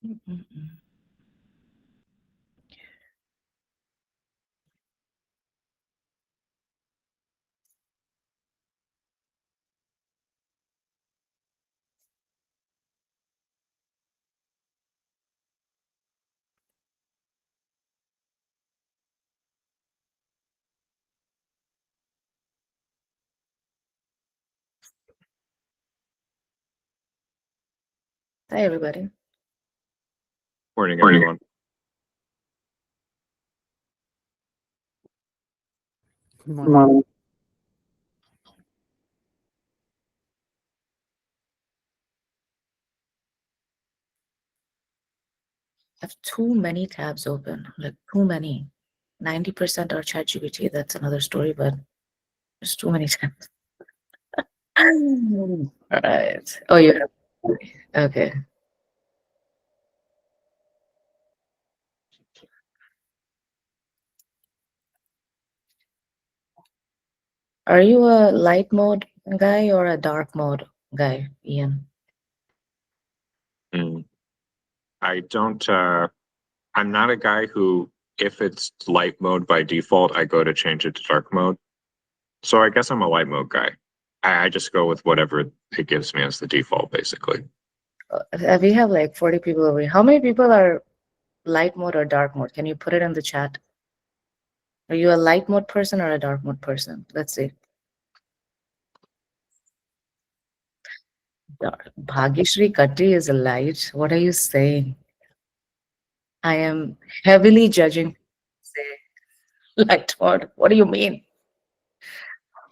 Mm-mm-mm. Hi, everybody. Morning, everyone. Good morning. I have too many tabs open, like too many. 90% are ChatGPT. That's another story, but there's too many tabs. All right. Oh, you have. Okay. Are you a light mode guy or a dark mode guy, Ian? Mm. I don't, I'm not a guy who, if it's light mode by default, I go to change it to dark mode. So I guess I'm a light mode guy. I just go with whatever it gives me as the default, basically. We have like 40 people over here. How many people are light mode or dark mode? Can you put it in the chat? Are you a light mode person or a dark mode person? Let's see. Bhagyashri Katti is a light. What are you saying? I am heavily judging, say, light mode. What do you mean?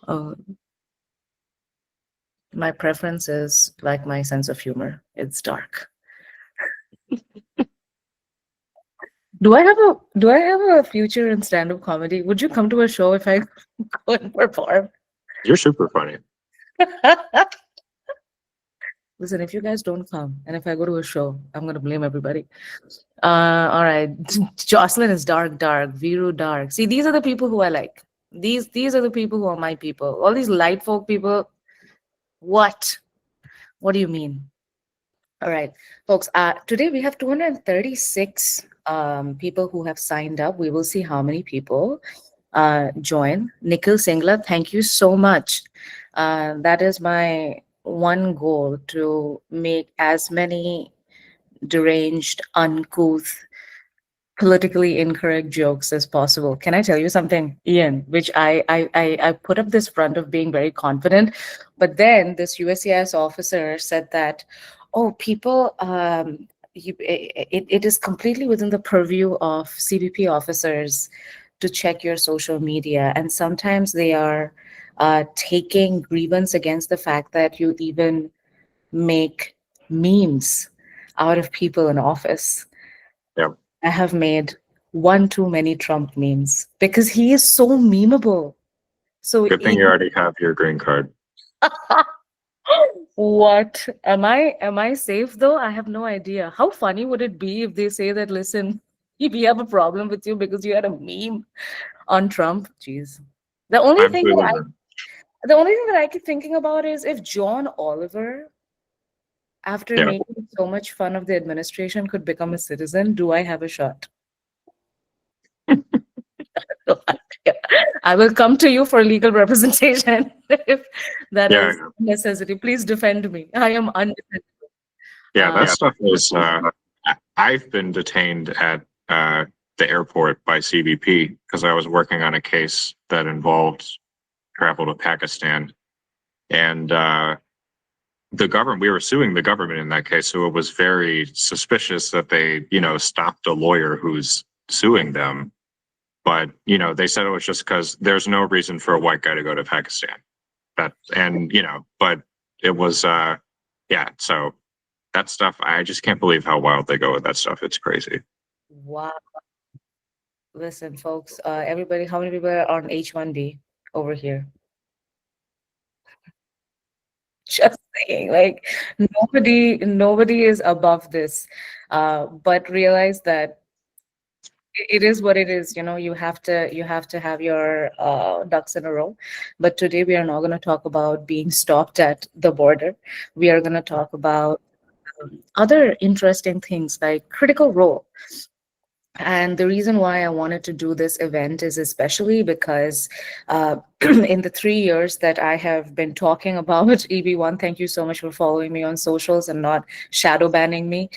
Oh, my preference is like my sense of humor. It's dark. Do I have a future in stand-up comedy? Would you come to a show if I go and perform? You're super funny. Listen, if you guys don't come and if I go to a show, I'm gonna blame everybody. All right. Jocelyn is dark, dark. Viru dark. See, these are the people who I like. These are the people who are my people. All these light folk people. What? What do you mean? All right, folks. Today we have 236 people who have signed up. We will see how many people join. Nikhil Singla, thank you so much. That is my one goal, to make as many deranged, uncouth, politically incorrect jokes as possible. Can I tell you something, Ian? Which I put up this front of being very confident, but then this USCIS officer said that, oh, people, it is completely within the purview of CBP officers to check your social media, and sometimes they are taking grievance against the fact that you even make memes out of people in office. Yeah. I have made one too many Trump memes because he is so memeable. So Good thing you already have your green card. what am I safe though? I have no idea. How funny would it be if they say that, listen, we have a problem with you because you had a meme on Trump? Jeez. The only I'm thing that clueless. I the only thing that I keep thinking about is if John Oliver, after Yeah. making so much fun of the administration, could become a citizen, do I have a shot? I will come to you for legal representation if that Yeah. is necessary. Please defend me. I am undefendable. Yeah. That Yeah. stuff is, I've been detained at the airport by CBP because I was working on a case that involved travel to Pakistan. And the government, we were suing the government in that case. So it was very suspicious that they, stopped a lawyer who's suing them. But, they said it was just because there's no reason for a white guy to go to Pakistan. But it was, yeah. So that stuff, I just can't believe how wild they go with that stuff. It's crazy. Wow. Listen, folks, everybody, how many people are on H-1B over here? Just saying, like nobody is above this. But realize that it is what it is. You have to have your ducks in a row. But today we are not going to talk about being stopped at the border. We are going to talk about other interesting things like critical role. And the reason why I wanted to do this event is especially because in the 3 years that I have been talking about EB1, thank you so much for following me on socials and not shadow banning me,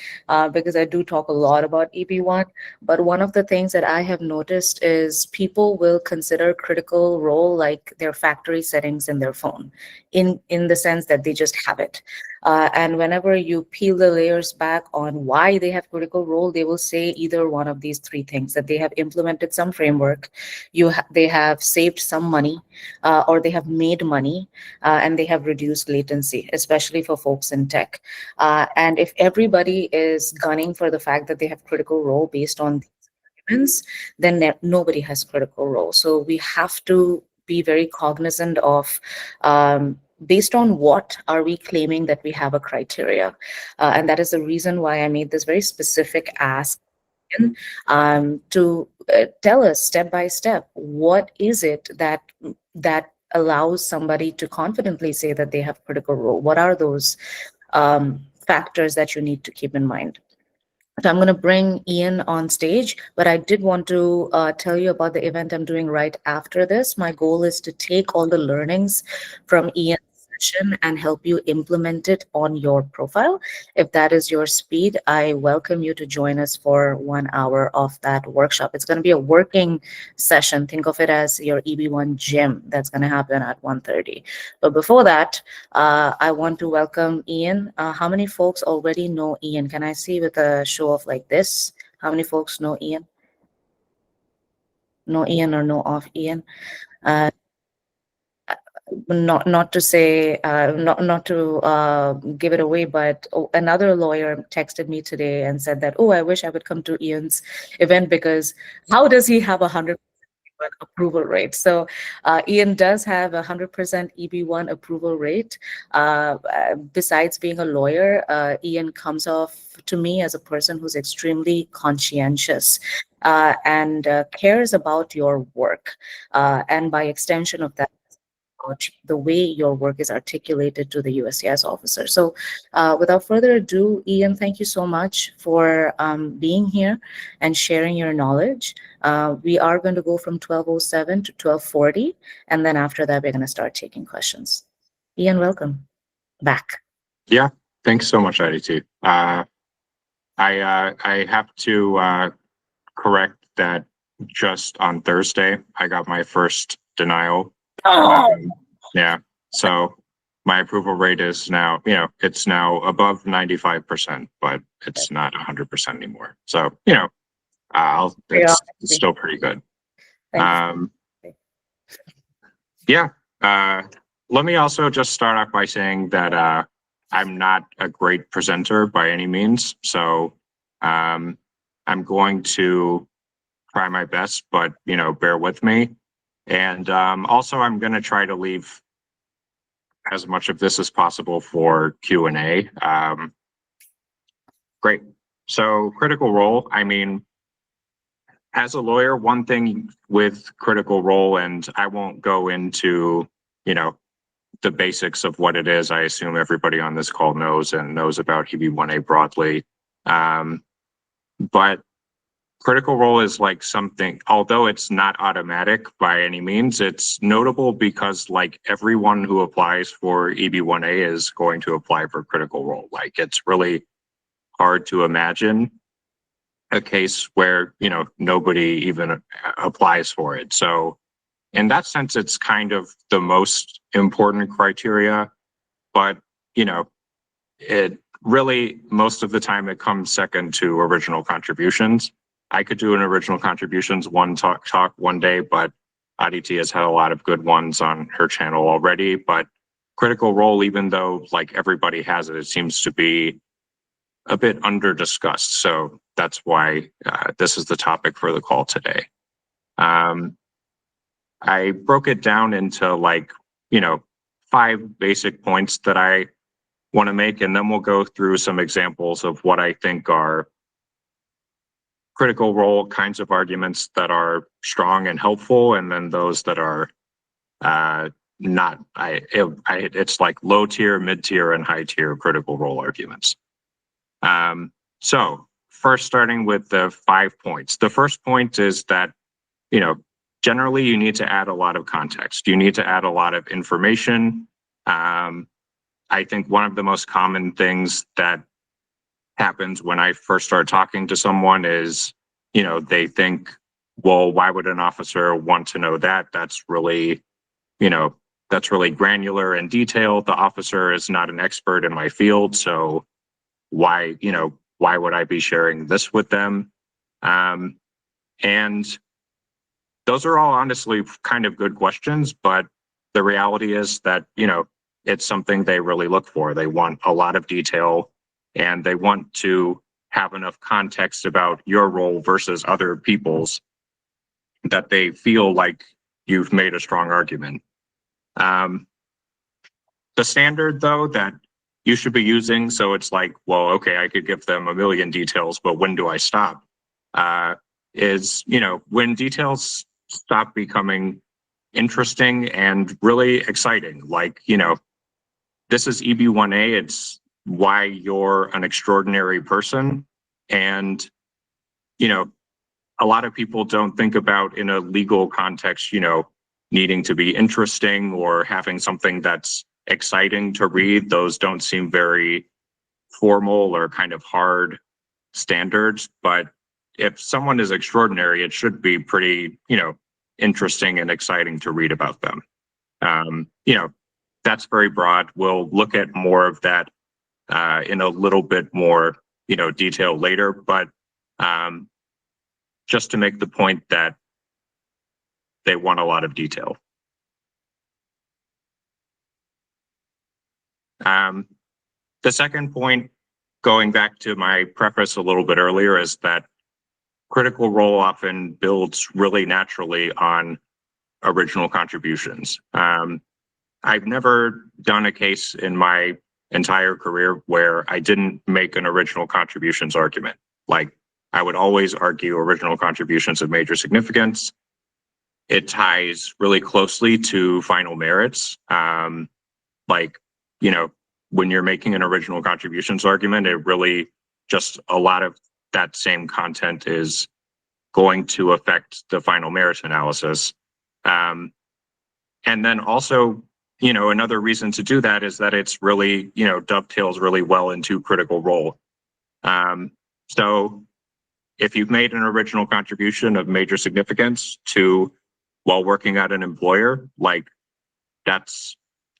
because I do talk a lot about EB1. But one of the things that I have noticed is people will consider critical role like their factory settings in their phone, in the sense that they just have it. And whenever you peel the layers back on why they have critical role, they will say either one of these three things: that they have implemented some framework, they have saved some money, or they have made money, and they have reduced latency, especially for folks in tech. And if everybody is gunning for the fact that they have critical role based on these arguments, then nobody has critical role. So we have to be very cognizant of based on what are we claiming that we have a criteria. And that is the reason why I made this very specific ask to tell us step by step, what is it that allows somebody to confidently say that they have critical role? What are those factors that you need to keep in mind? So I'm going to bring Ian on stage, but I did want to tell you about the event I'm doing right after this. My goal is to take all the learnings from Ian's session and help you implement it on your profile. If that is your speed, I welcome you to join us for 1 hour of that workshop. It's going to be a working session. Think of it as your EB1 gym. That's going to happen at 1:30. But before that, I want to welcome Ian. How many folks already know Ian? Can I see with a show of like this? How many folks know Ian? Know Ian or know of Ian? Uh, not to say not to give it away, but another lawyer texted me today and said that, oh, I wish I would come to Ian's event because how does he have 100% approval rate? So Ian does have 100% EB1 approval rate. Besides being a lawyer, Ian comes off to me as a person who's extremely conscientious and cares about your work, and by extension of that, the way your work is articulated to the USCIS officer. So without further ado, Ian, thank you so much for being here and sharing your knowledge. We are going to go from 12:07 to 12:40, and then after that, we're going to start taking questions. Ian, welcome back. Yeah, thanks so much, IDT. I have to correct that just on Thursday, I got my first denial. Yeah, so my approval rate is now, it's now above 95%, but it's not 100% anymore. So, it's still pretty good. Yeah, let me also just start off by saying that I'm not a great presenter by any means. So I'm going to try my best, but, bear with me. And also, I'm going to try to leave as much of this as possible for Q&A. Great. So critical role, I mean, as a lawyer, one thing with critical role, and I won't go into, the basics of what it is. I assume everybody on this call knows about EB1A broadly. But critical role is like something, although it's not automatic by any means, it's notable because like everyone who applies for EB1A is going to apply for critical role. Like it's really hard to imagine a case where, nobody even applies for it. So in that sense, it's kind of the most important criteria, but, it really, most of the time it comes second to original contributions. I could do an original contributions one talk one day, but IDT has had a lot of good ones on her channel already. But critical role, even though like everybody has it, it seems to be a bit under discussed. So that's why this is the topic for the call today. I broke it down into like, 5 basic points that I want to make, and then we'll go through some examples of what I think are critical role kinds of arguments that are strong and helpful, and then those that are not. It's like low tier, mid tier, and high tier critical role arguments. So first, starting with the 5 points. The first point is that, generally you need to add a lot of context. You need to add a lot of information. I think one of the most common things that happens when I first start talking to someone is, they think, well, why would an officer want to know that? That's really granular and detailed. The officer is not an expert in my field, so why would I be sharing this with them? And those are all honestly kind of good questions, but the reality is that, it's something they really look for. They want a lot of detail, and they want to have enough context about your role versus other people's that they feel like you've made a strong argument. The standard, though, that you should be using, so it's like, well, okay, I could give them a million details, but when do I stop? Is, when details stop becoming interesting and really exciting. Like, this is EB1A, it's why you're an extraordinary person. And, a lot of people don't think about, in a legal context, needing to be interesting or having something that's exciting to read. Those don't seem very formal or kind of hard standards. But if someone is extraordinary, it should be pretty, interesting and exciting to read about them. That's very broad. We'll look at more of that in a little bit more, detail later. But just to make the point that they want a lot of detail. The second point, going back to my preface a little bit earlier, is that critical role often builds really naturally on original contributions. I've never done a case in my entire career where I didn't make an original contributions argument. Like, I would always argue original contributions of major significance. It ties really closely to final merits. When you're making an original contributions argument, it really just a lot of that same content is going to affect the final merits analysis. And then also, another reason to do that is that it's really, dovetails really well into critical role. So if you've made an original contribution of major significance while working at an employer, like, that's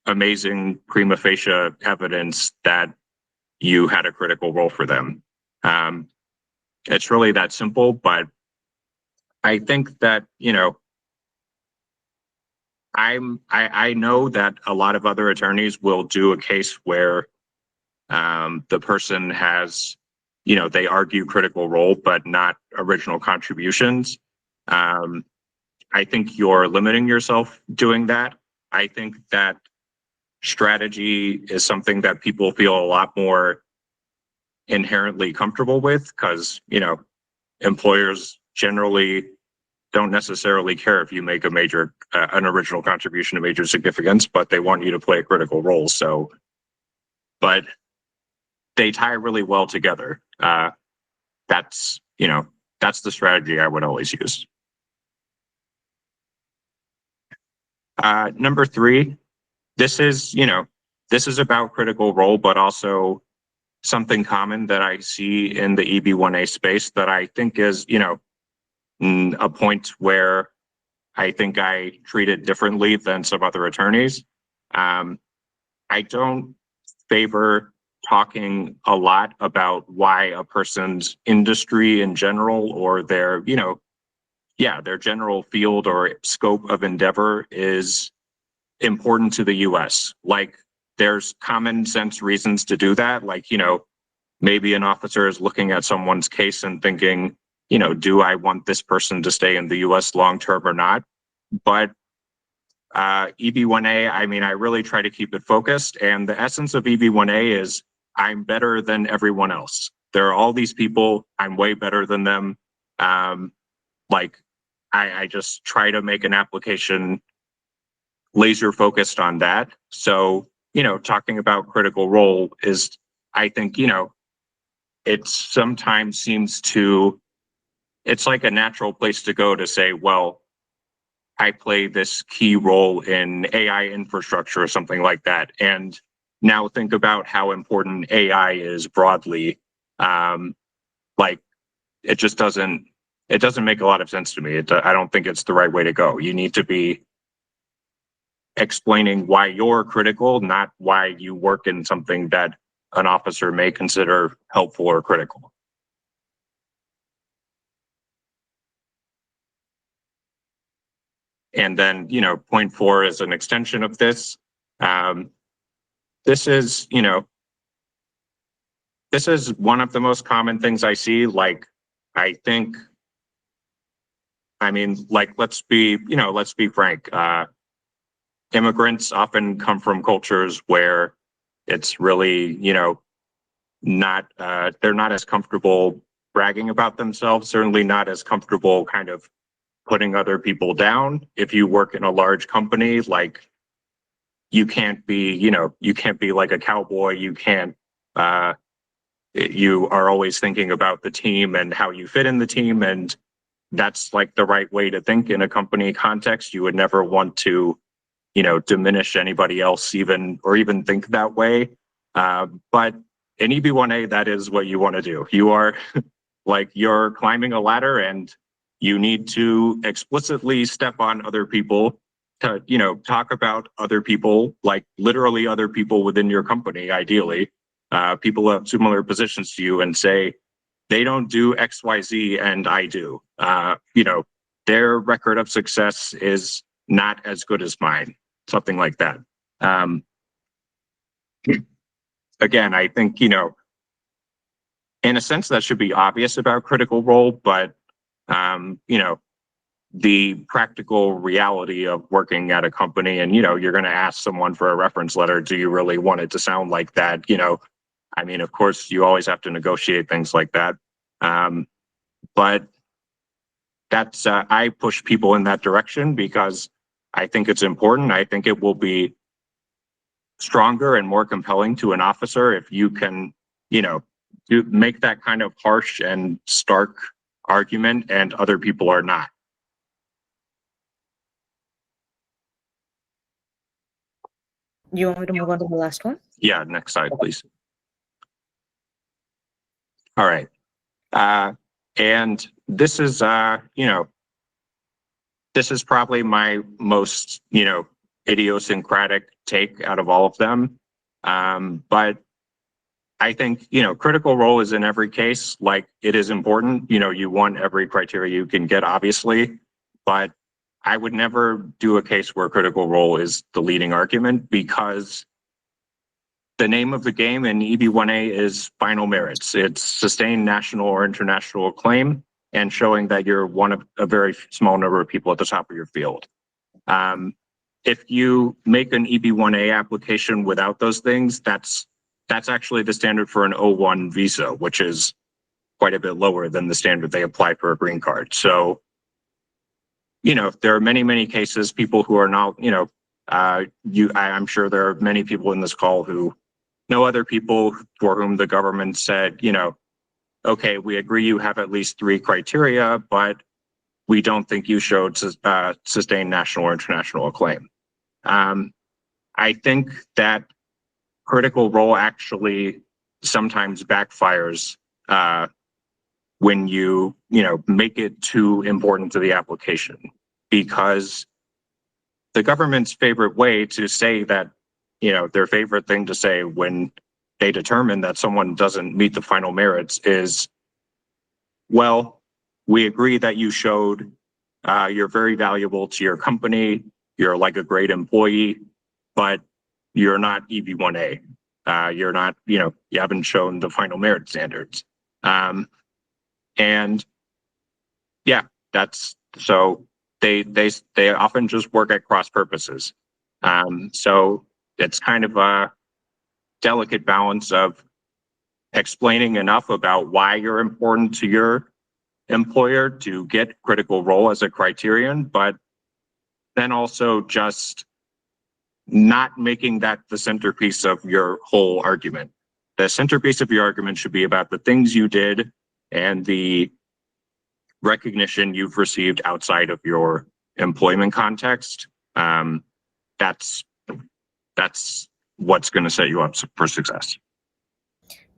amazing prima facie evidence that you had a critical role for them. It's really that simple, but I think that, I know that a lot of other attorneys will do a case where the person has, they argue critical role, but not original contributions. I think you're limiting yourself doing that. I think that strategy is something that people feel a lot more inherently comfortable with, because, employers generally don't necessarily care if you make an original contribution of major significance, but they want you to play a critical role. So, but they tie really well together. That's the strategy I would always use. Number 3, this is about critical role, but also something common that I see in the EB1A space that I think is, a point where I think I treat it differently than some other attorneys. I don't favor talking a lot about why a person's industry in general, or their general field or scope of endeavor is important to the US. Like, there's common sense reasons to do that. Like, maybe an officer is looking at someone's case and thinking, do I want this person to stay in the US long term or not? But EB1A, I really try to keep it focused. And the essence of EB1A is I'm better than everyone else. There are all these people, I'm way better than them. I just try to make an application laser focused on that. So, talking about critical role is, I think, it sometimes seems to, it's like a natural place to go to say, well, I play this key role in AI infrastructure or something like that. And now think about how important AI is broadly. Like it just doesn't, it doesn't make a lot of sense to me. I don't think it's the right way to go. You need to be explaining why you're critical, not why you work in something that an officer may consider helpful or critical. And then, point 4 is an extension of this. This is, this is one of the most common things I see. Like, I mean, let's be frank. Immigrants often come from cultures where it's really, not, they're not as comfortable bragging about themselves, certainly not as comfortable kind of putting other people down. If you work in a large company, like you can't be, you can't be like a cowboy. You can't, you are always thinking about the team and how you fit in the team. And that's like the right way to think in a company context. You would never want to, diminish anybody else even think that way. But in EB1A, that is what you want to do. You are like, you're climbing a ladder and you need to explicitly step on other people to, talk about other people, like literally other people within your company, ideally, people who have similar positions to you, and say, they don't do X, Y, Z, and I do. Their record of success is not as good as mine, something like that. Again, I think, in a sense that should be obvious about critical role, but the practical reality of working at a company and, you're going to ask someone for a reference letter. Do you really want it to sound like that? I mean, of course, you always have to negotiate things like that. But that's, I push people in that direction because I think it's important. I think it will be stronger and more compelling to an officer if you can, make that kind of harsh and stark argument and other people are not. You want me to move on to the last one? Yeah, next slide, please. All right. And this is, this is probably my most, idiosyncratic take out of all of them. But I think, critical role is in every case. Like, it is important, you want every criteria you can get, obviously, but I would never do a case where critical role is the leading argument, because the name of the game in EB1A is final merits. It's sustained national or international acclaim and showing that you're one of a very small number of people at the top of your field. If you make an EB1A application without those things, that's actually the standard for an O1 visa, which is quite a bit lower than the standard they apply for a green card. So, there are many, many cases, people who are not, I'm sure there are many people in this call who know other people for whom the government said, okay, we agree you have at least 3 criteria, but we don't think you showed sustained national or international acclaim. I think that critical role actually sometimes backfires when you, make it too important to the application, because the government's favorite way to say that, their favorite thing to say when they determine that someone doesn't meet the final merits is, well, we agree that you showed you're very valuable to your company, you're like a great employee, but you're not EB1A. You're not, you haven't shown the final merit standards. And yeah, that's, so they often just work at cross purposes. So it's kind of a delicate balance of explaining enough about why you're important to your employer to get critical role as a criterion, but then also just not making that the centerpiece of your whole argument. the centerpiece of your argument should be about the things you did and the recognition you've received outside of your employment context. That's what's going to set you up for success.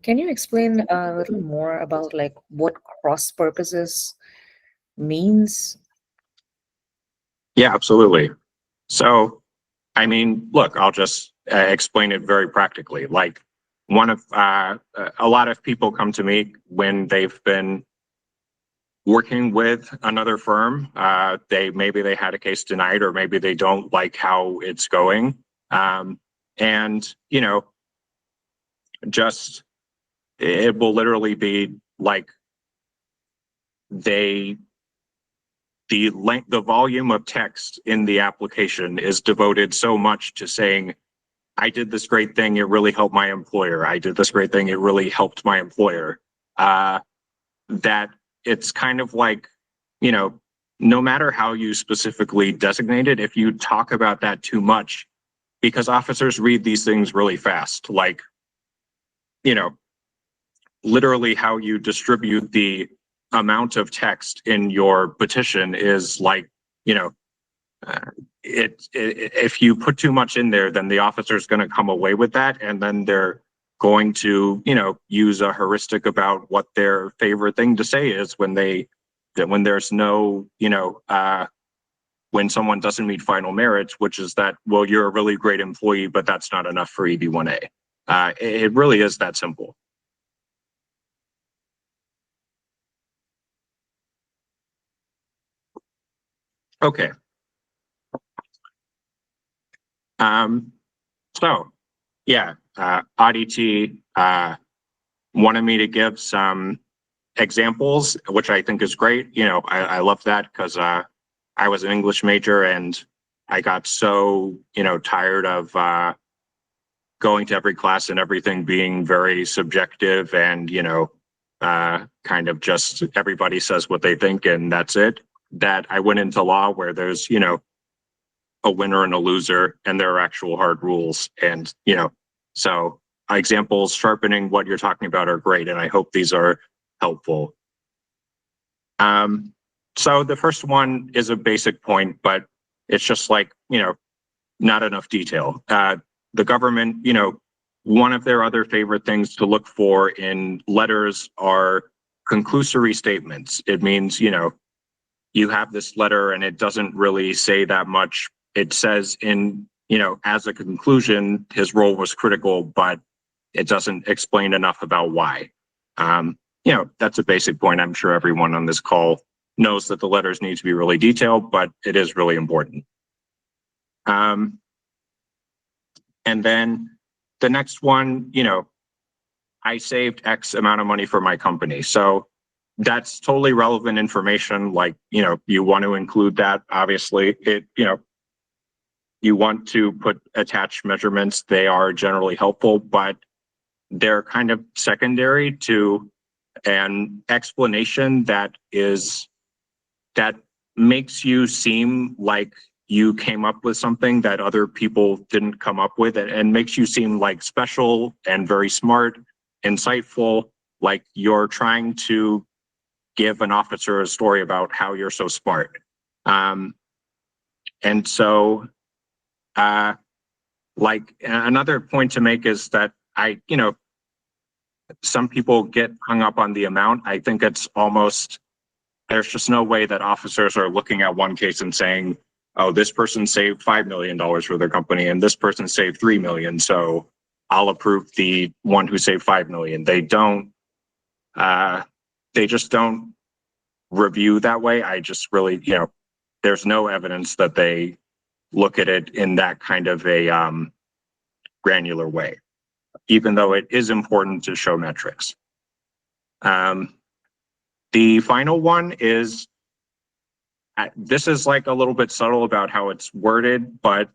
Can you explain a little more about like what cross purposes means? Yeah, absolutely. So, I mean, look, I'll just explain it very practically. Like a lot of people come to me when they've been working with another firm. Maybe they had a case denied, or maybe they don't like how it's going. And, you know, just it will literally be like the volume of text in the application is devoted so much to saying, I did this great thing, it really helped my employer. I did this great thing, it really helped my employer. That it's kind of like, you know, no matter how you specifically designate it, if you talk about that too much, because officers read these things really fast, like, you know, literally how you distribute the amount of text in your petition is like, you know, if you put too much in there, then the officer is going to come away with that, and then they're going to, you know, use a heuristic about what their favorite thing to say is when there's no, you know, when someone doesn't meet final merits, which is that, well, you're a really great employee, but that's not enough for EB1A. It really is that simple. Okay. So yeah, Aditi wanted me to give some examples, which I think is great. You know, I love that because I was an English major and I got so, you know, tired of going to every class and everything being very subjective and, you know, kind of just everybody says what they think and that's it. That I went into law where there's, you know, a winner and a loser, and there are actual hard rules. And, you know, so examples sharpening what you're talking about are great, and I hope these are helpful. So the first one is a basic point, but it's just like, you know, not enough detail. The government, you know, one of their other favorite things to look for in letters are conclusory statements. It means, you know, you have this letter and it doesn't really say that much. It says in, you know, as a conclusion, his role was critical, but it doesn't explain enough about why. You know, that's a basic point. I'm sure everyone on this call knows that the letters need to be really detailed, but it is really important. And then the next one, you know, I saved X amount of money for my company. So that's totally relevant information. Like, you know, you want to include that, obviously. You know, you want to attach measurements. They are generally helpful, but they're kind of secondary to an explanation that makes you seem like you came up with something that other people didn't come up with, and makes you seem like special and very smart, insightful, like you're trying to give an officer a story about how you're so smart. And so, like another point to make is that you know, some people get hung up on the amount. I think it's almost, there's just no way that officers are looking at one case and saying, oh, this person saved $5 million for their company and this person saved $3 million. So I'll approve the one who saved $5 million. They just don't review that way. I just really, you know, there's no evidence that they look at it in that kind of a granular way, even though it is important to show metrics. The final one is, this is like a little bit subtle about how it's worded, but,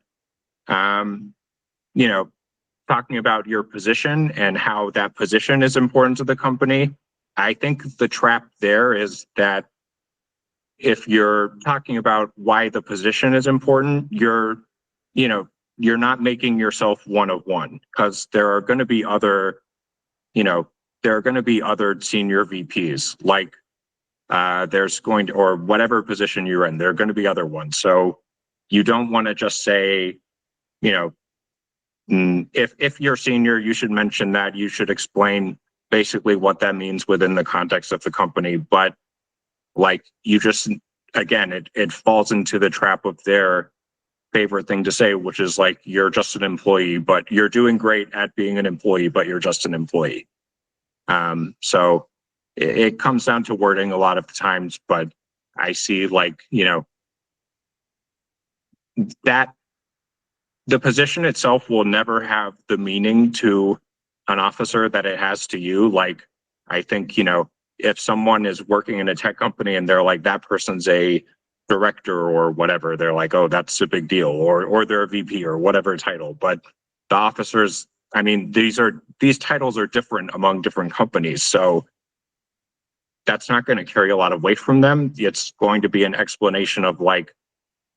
you know, talking about your position and how that position is important to the company. I think the trap there is that if you're talking about why the position is important, you're not making yourself one of one, because there are going to be other there are going to be other senior VPs, like there's going to, or whatever position you're in, there are going to be other ones. So you don't want to just say, if you're senior, you should mention that. You should explain basically what that means within the context of the company. But like you just, again, it falls into the trap of their favorite thing to say, which is like, you're just an employee, but you're doing great at being an employee, but you're just an employee. So it comes down to wording a lot of the times, but I see like, that the position itself will never have the meaning to an officer that it has to you. Like, I think, if someone is working in a tech company and they're like, that person's a director or whatever, they're like, oh, that's a big deal, or they're a VP or whatever title. But the officers, I mean, these titles are different among different companies. So that's not going to carry a lot of weight from them. It's going to be an explanation of like,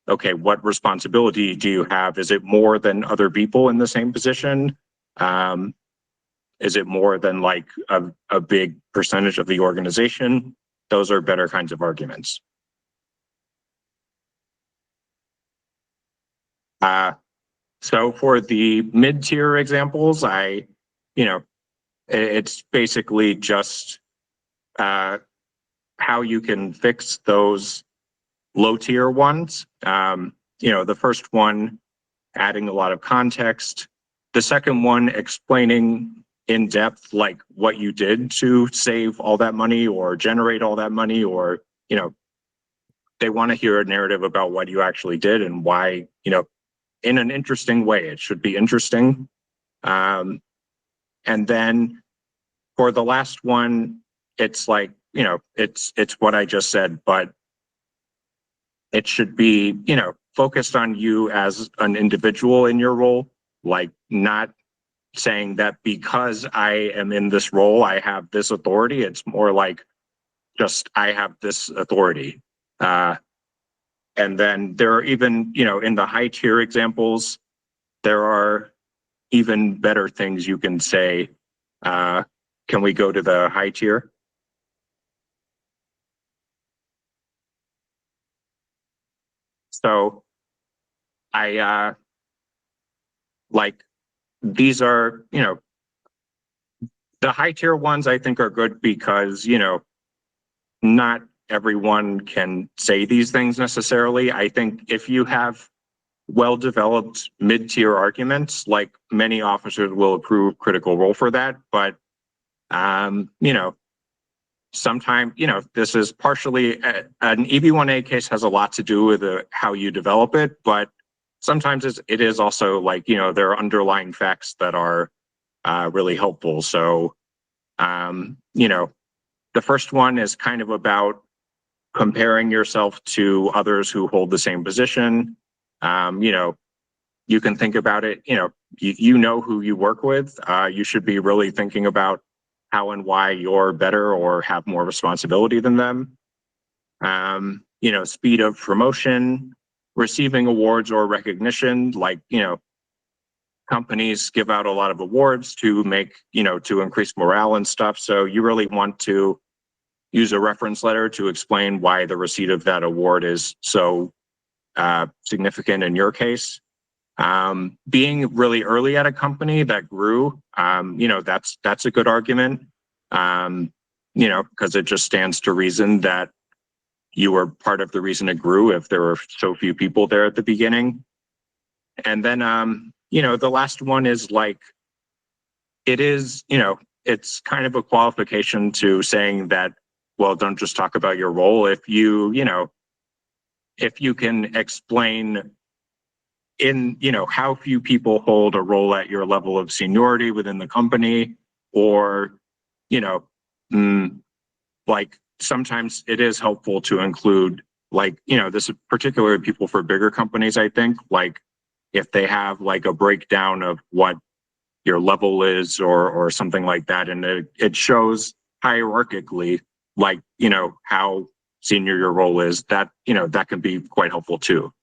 okay, what responsibility do you have? Is it more than other people in the same position? Is it more than like a big percentage of the organization? Those are better kinds of arguments. So for the mid-tier examples, it's basically just how you can fix those low-tier ones. The first one, adding a lot of context. The second one, explaining in depth, like what you did to save all that money or generate all that money, or, they want to hear a narrative about what you actually did and why, in an interesting way. It should be interesting. And then for the last one, it's like, it's what I just said, but it should be, focused on you as an individual in your role, like not saying that because I am in this role, I have this authority. It's more like just, I have this authority. And then there are even, in the high tier examples, there are even better things you can say. Can we go to the high tier? So I like, these are, the high tier ones I think are good because, not everyone can say these things necessarily. I think if you have well-developed mid-tier arguments, like many officers will approve critical role for that, but sometimes, this is partially an EB1A case has a lot to do with how you develop it, but sometimes it is also like, there are underlying facts that are really helpful. So, the first one is kind of about comparing yourself to others who hold the same position. You can think about it, you know who you work with. You should be really thinking about how and why you're better or have more responsibility than them. Speed of promotion, receiving awards or recognition, like, companies give out a lot of awards to make, to increase morale and stuff. So you really want to use a reference letter to explain why the receipt of that award is so significant in your case. Being really early at a company that grew, that's a good argument, because it just stands to reason that you were part of the reason it grew if there were so few people there at the beginning. And then, the last one is like, it is, it's kind of a qualification to saying that, well, don't just talk about your role. If you, if you can explain in, how few people hold a role at your level of seniority within the company, or, like sometimes it is helpful to include, like, this is particularly people for bigger companies, I think, like if they have like a breakdown of what your level is or something like that, and it shows hierarchically, like, how senior your role is, that, that can be quite helpful too.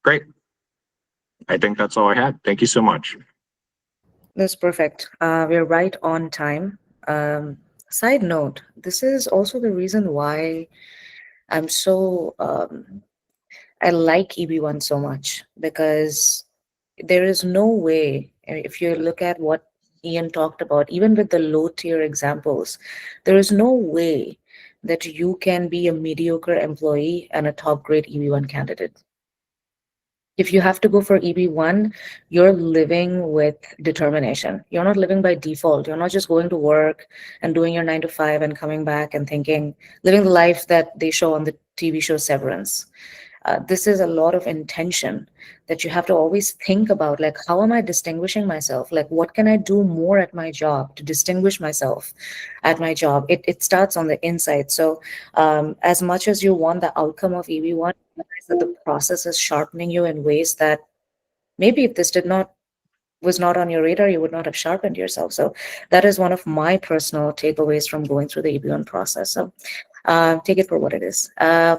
Great. I think that's all I had. Thank you so much. That's perfect. We're right on time. Side note, this is also the reason why I'm so I like EB1 so much, because there is no way, if you look at what Ian talked about, even with the low tier examples, there is no way that you can be a mediocre employee and a top grade EB1 candidate. If you have to go for EB1, you're living with determination. You're not living by default. You're not just going to work and doing your 9 to 5 and coming back and thinking, living the life that they show on the TV show Severance. This is a lot of intention that you have to always think about, like, how am I distinguishing myself? Like, what can I do more at my job to distinguish myself at my job? It starts on the inside. So as much as you want the outcome of EB1, realize that the process is sharpening you in ways that maybe if this did not was not on your radar, you would not have sharpened yourself. So that is one of my personal takeaways from going through the EB1 process. So take it for what it is.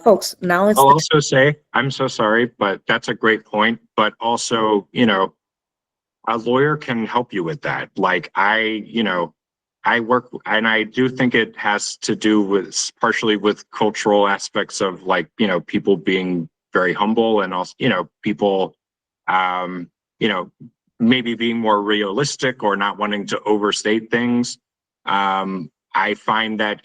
Folks, now it's I'll also say, I'm so sorry, but that's a great point. But also, a lawyer can help you with that. Like I work, and I do think it has to do with partially with cultural aspects of, like, people being very humble, and also, people, um, you know, maybe being more realistic or not wanting to overstate things. I find that,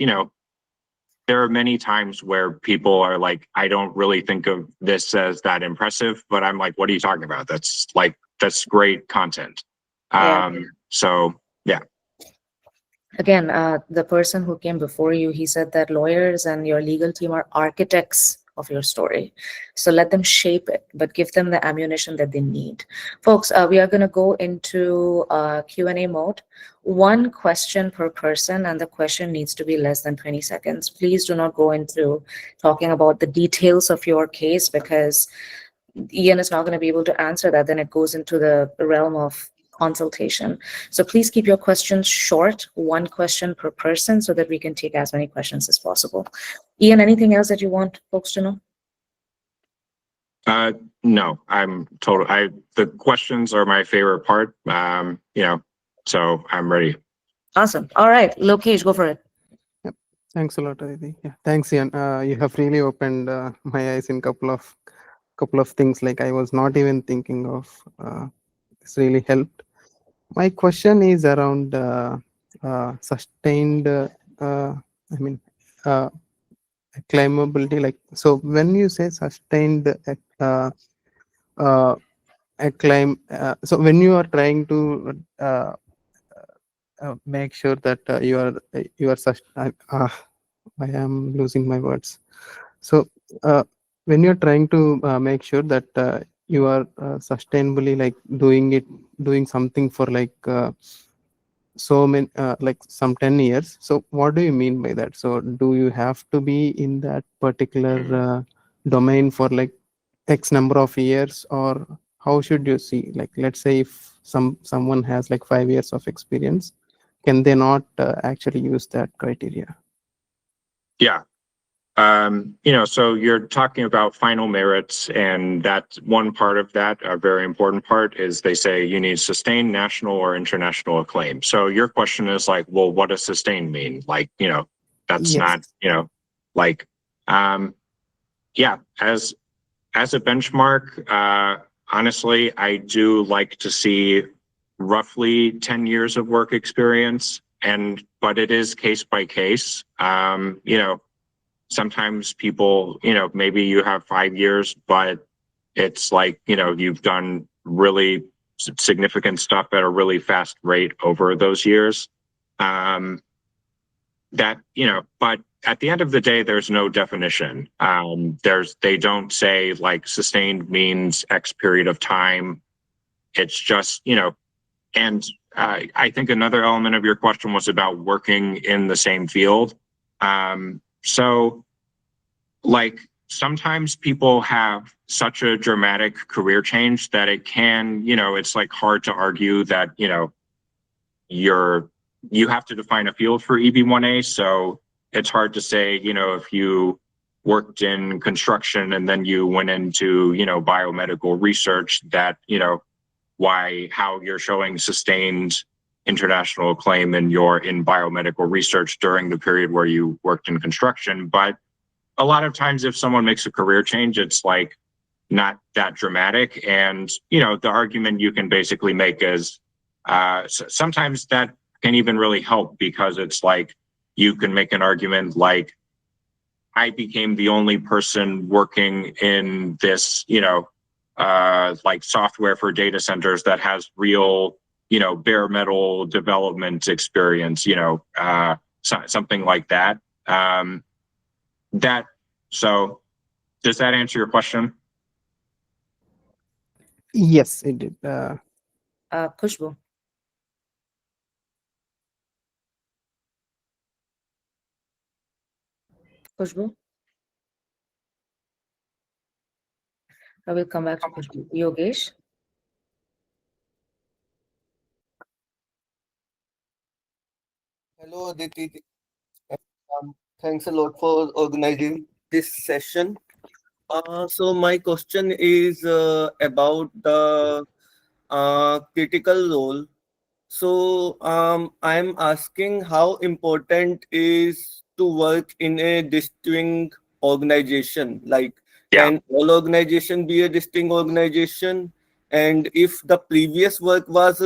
there are many times where people are like, I don't really think of this as that impressive, but I'm like, what are you talking about? That's great content. Yeah. So yeah. Again, the person who came before you, he said that lawyers and your legal team are architects of your story. So let them shape it, but give them the ammunition that they need. Folks, we are going to go into Q&A mode. One question per person, and the question needs to be less than 20 seconds. Please do not go into talking about the details of your case, because Ian is not going to be able to answer that. Then it goes into the realm of consultation. So please keep your questions short, one question per person, so that we can take as many questions as possible. Ian, anything else that you want folks to know? No, the questions are my favorite part. So I'm ready. Awesome. All right, Lokesh, go for it. Yep. Thanks a lot, Aditi. Yeah, thanks, Ian. You have really opened my eyes in couple of things like I was not even thinking of. This really helped. My question is around sustained. I mean, uh, claimability. Like, so when you say sustained uh, acclaim, so when you are trying to make sure that you are such. I am losing my words. So when you're trying to make sure that you are sustainably like doing something for like so many like some 10 years, so what do you mean by that? So do you have to be in that particular domain for like x number of years, or how should you see, like, let's say if someone has like 5 years of experience, can they not actually use that criteria? Yeah. So you're talking about final merits, and that's one part of that. A very important part is they say you need sustained national or international acclaim. So your question is like, well, what does sustained mean? Like, that's Yes. not, like, yeah, as a benchmark, honestly, I do like to see roughly 10 years of work experience, but it is case by case. Sometimes people, maybe you have 5 years, but it's like, you've done really significant stuff at a really fast rate over those years. But at the end of the day, there's no definition. They don't say like sustained means X period of time. It's just, and I think another element of your question was about working in the same field. So, like, sometimes people have such a dramatic career change that it can, it's like hard to argue that, you have to define a field for EB1A. So it's hard to say, if you worked in construction and then you went into, biomedical research, that, how you're showing sustained international acclaim in biomedical research during the period where you worked in construction. But a lot of times if someone makes a career change, it's like not that dramatic. And, the argument you can basically make is sometimes that can even really help, because it's like you can make an argument like, I became the only person working in this, like software for data centers that has real, bare metal development experience, something like that. So does that answer your question? Yes, it did. Khushbu. Khushbu? I will come back to Khushbu. Yogesh? Hello, Aditi. Thanks a lot for organizing this session. So my question is about the critical role. So I'm asking how important is to work in a distinct organization? Like, Yeah. can all organization be a distinct organization? And if the previous work was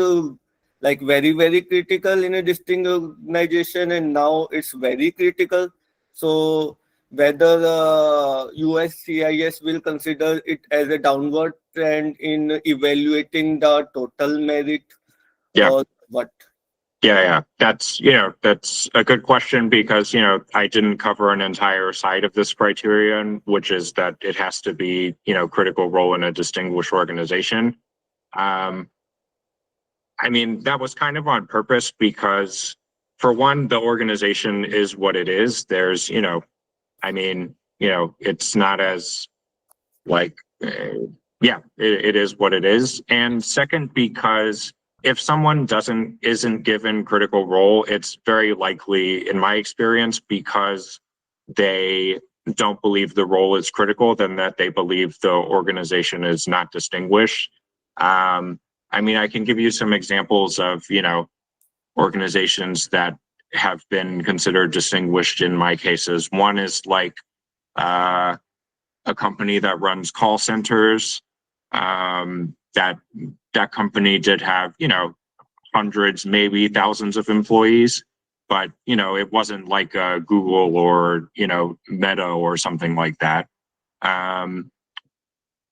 like very, very critical in a distinct organization and now it's very critical, so whether USCIS will consider it as a downward trend in evaluating the total merit, Yeah. or what? Yeah. That's a good question, because, I didn't cover an entire side of this criterion, which is that it has to be, critical role in a distinguished organization. I mean, that was kind of on purpose, because for one, the organization is what it is. There's, it's not as like, it is what it is. And second, because if someone isn't given critical role, it's very likely, in my experience, because they don't believe the role is critical, than that they believe the organization is not distinguished. I can give you some examples of, organizations that have been considered distinguished in my cases. One is like a company that runs call centers. That company did have, hundreds, maybe thousands of employees, but, it wasn't like a Google or, Meta or something like that.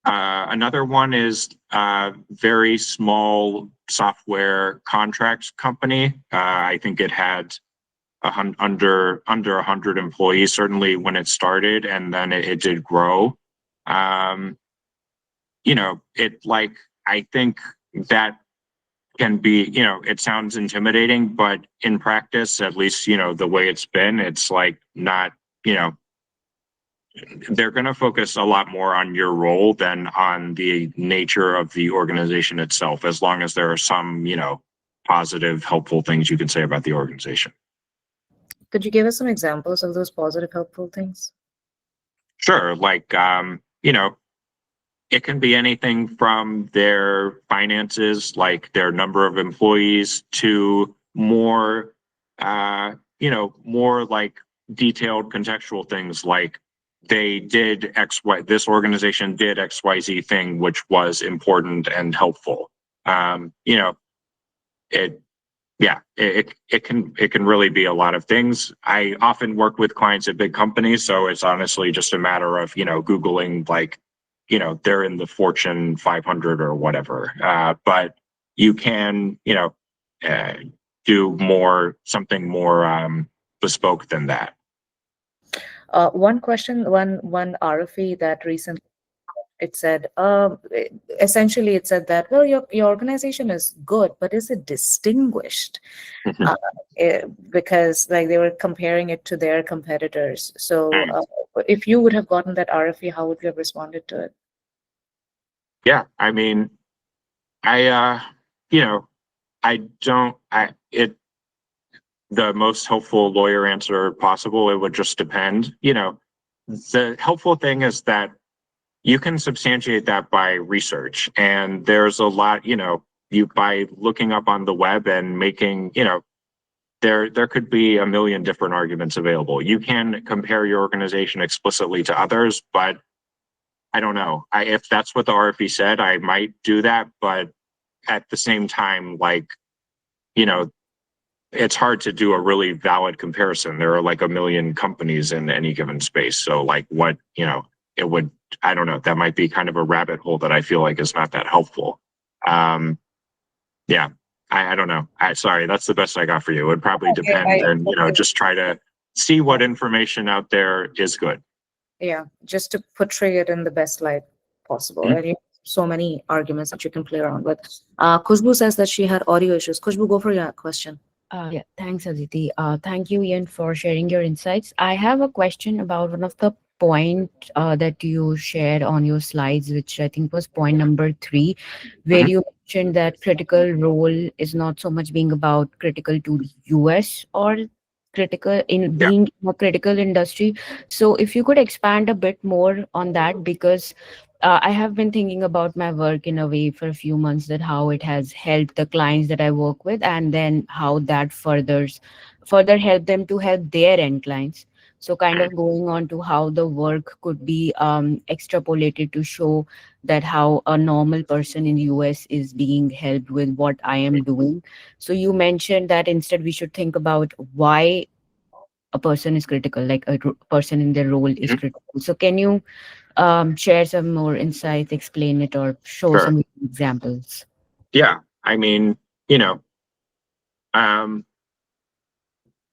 Another one is a very small software contracts company. I think it had under 100 employees, certainly when it started, and then it did grow. I think that can be, it sounds intimidating, but in practice, at least, the way it's been, it's like not, they're going to focus a lot more on your role than on the nature of the organization itself, as long as there are some, positive, helpful things you can say about the organization. Could you give us some examples of those positive, helpful things? Sure. Like, it can be anything from their finances, like their number of employees, to more, more like detailed contextual things, like they did this organization did XYZ thing, which was important and helpful. It can really be a lot of things. I often work with clients at big companies, so it's honestly just a matter of, Googling, like, they're in the Fortune 500 or whatever. But you can, do something more bespoke than that. One question, one RFE that recently, it said, essentially it said that, well, your organization is good, but is it distinguished? Because like they were comparing it to their competitors. So if you would have gotten that RFE, how would you have responded to it? Yeah, the most helpful lawyer answer possible, it would just depend. The helpful thing is that you can substantiate that by research, and there's a lot, by looking up on the web and making, there could be a million different arguments available. You can compare your organization explicitly to others, but I don't know. If that's what the RFE said, I might do that. But at the same time, like, it's hard to do a really valid comparison. There are like a million companies in any given space. So like what, it would, I don't know, that might be kind of a rabbit hole that I feel like is not that helpful. Yeah, I don't know. Sorry, that's the best I got for you. It would probably depend and, just try to see what information out there is good. Yeah, just to portray it in the best light possible. Mhm. And you have so many arguments that you can play around with. Khushbu says that she had audio issues. Khushbu, go for your question. Yeah, thanks, Aditi. Thank you, Ian, for sharing your insights. I have a question about one of the point that you shared on your slides, which I think was point number 3, where Mhm. you mentioned that critical role is not so much being about critical to the US or critical in Yeah. being in a critical industry. So if you could expand a bit more on that, because I have been thinking about my work in a way for a few months, that how it has helped the clients that I work with, and then how that further help them to help their end clients. So kind of going on to how the work could be extrapolated to show that how a normal person in the US is being helped with what I am doing. So you mentioned that instead we should think about why a person is critical, like a person in their role is Mhm. critical. So can you share some more insights, explain it, or show Sure. some examples? Yeah. I mean, um,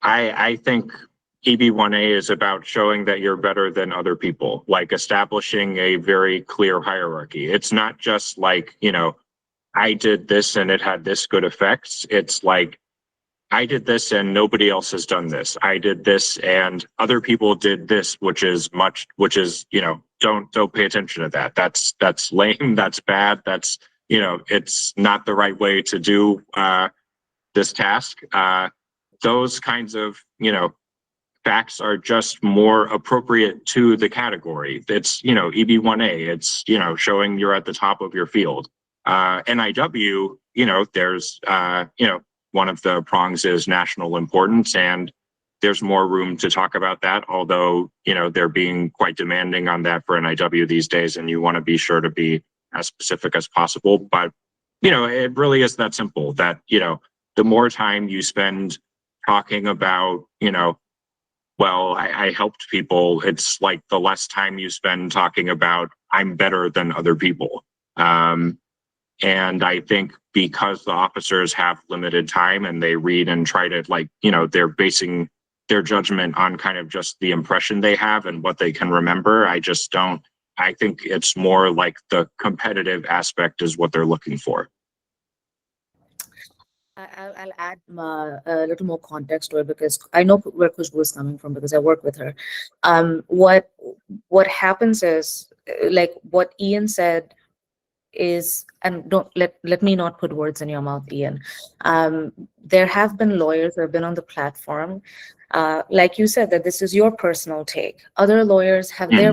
I think EB1A is about showing that you're better than other people, like establishing a very clear hierarchy. It's not just like, I did this and it had this good effects. It's like, I did this and nobody else has done this. I did this and other people did this, which is, don't pay attention to that. That's lame. That's bad. That's, it's not the right way to do this task. Those kinds of, facts are just more appropriate to the category. It's, EB1A, it's, showing you're at the top of your field. NIW, there's, one of the prongs is national importance, and there's more room to talk about that, although, they're being quite demanding on that for NIW these days, and you want to be sure to be as specific as possible. But, it really is that simple that, the more time you spend talking about, well, I helped people, it's like the less time you spend talking about I'm better than other people. And I think because the officers have limited time and they read and try to they're basing their judgment on kind of just the impression they have and what they can remember. I think it's more like the competitive aspect is what they're looking for. I'll add a little more context to it because I know where Khushbu is coming from because I work with her. What happens is, like what Ian said is, and don't let me not put words in your mouth, Ian. There have been lawyers that have been on the platform. Like you said, that this is your personal take. Other lawyers have their